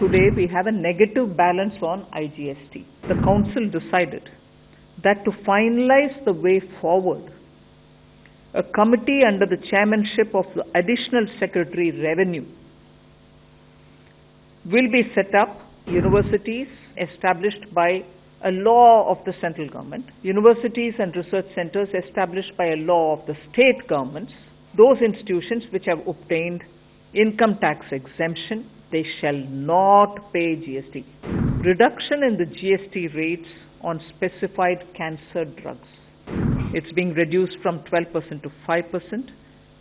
Today we have a negative balance on IGST. The Council decided that to finalize the way forward, a committee under the chairmanship of the Additional Secretary Revenue will be set up. Universities established by a law of the central government, universities and research centers established by a law of the state governments, those institutions which have obtained income tax exemption, they shall not pay GST. Reduction in the GST rates on specified cancer drugs. It's being reduced from 12% to 5%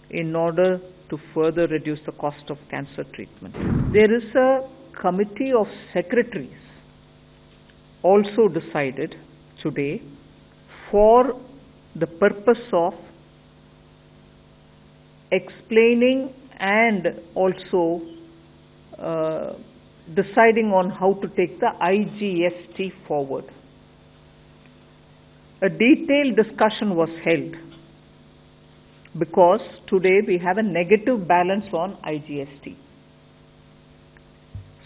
in order to further reduce the cost of cancer treatment. There is a committee of secretaries also decided today for the purpose of explaining and also deciding on how to take the IGST forward. A detailed discussion was held because today we have a negative balance on IGST.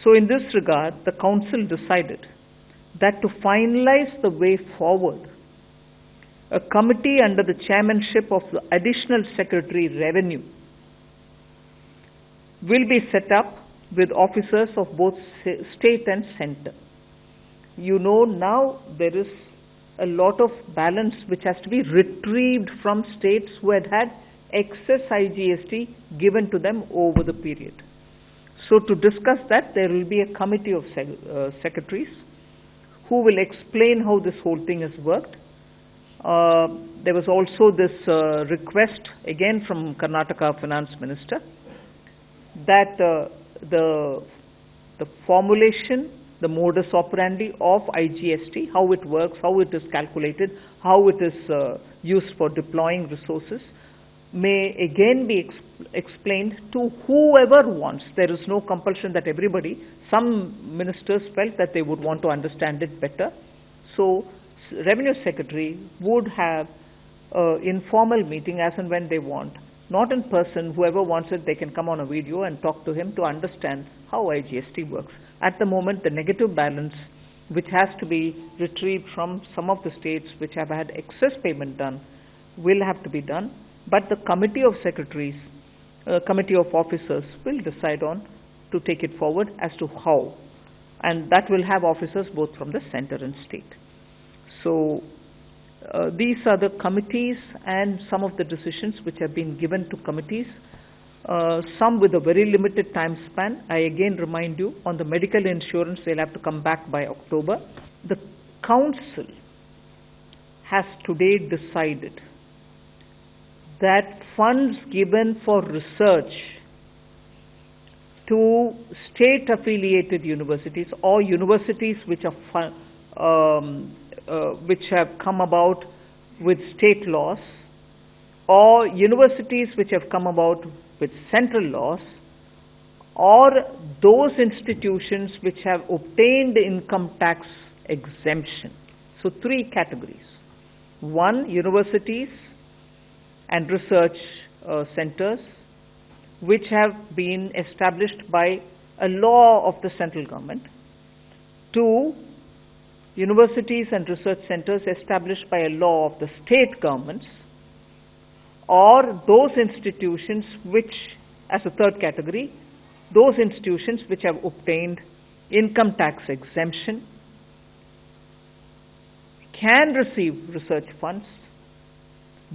So in this regard, the Council decided that to finalize the way forward, a committee under the chairmanship of the Additional Secretary Revenue will be set up with officers of both state and center. You know, now there is a lot of balance which has to be retrieved from states who had excess IGST given to them over the period. So to discuss that, there will be a committee of secretaries who will explain how this whole thing has worked. There was also this request again from Karnataka Finance Minister that the formulation, the modus operandi of IGST, how it works, how it is calculated, how it is used for deploying resources, may again be explained to whoever wants. There is no compulsion that everybody, some ministers felt that they would want to understand it better. So Revenue Secretary would have an informal meeting as and when they want. Not in person, whoever wants it, they can come on a video and talk to him to understand how IGST works. At the moment, the negative balance, which has to be retrieved from some of the states which have had excess payment done, will have to be done. But the committee of secretaries, committee of officers will decide on to take it forward as to how. And that will have officers both from the center and state. So these are the committees and some of the decisions which have been given to committees, some with a very limited time span. I again remind you, on the medical insurance, they'll have to come back by October. The Council has today decided that funds given for research to state-affiliated universities or universities which are which have come about with state laws, or universities which have come about with central laws, or those institutions which have obtained income tax exemption. So three categories. One, universities and research centers which have been established by a law of the central government. Two, universities and research centers established by a law of the state governments, or those institutions which, as a third category, those institutions which have obtained income tax exemption can receive research funds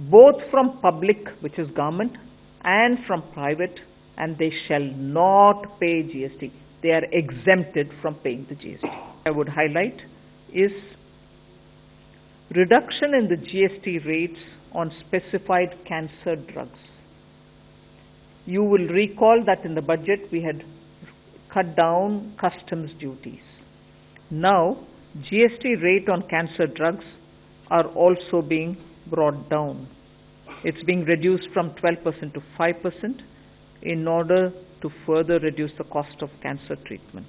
both from public, which is government, and from private, and they shall not pay GST. They are exempted from paying the GST. I would highlight is reduction in the GST rates on specified cancer drugs. You will recall that in the budget we had cut down customs duties. Now GST rate on cancer drugs are also being brought down. It's being reduced from 12% to 5% in order to further reduce the cost of cancer treatment.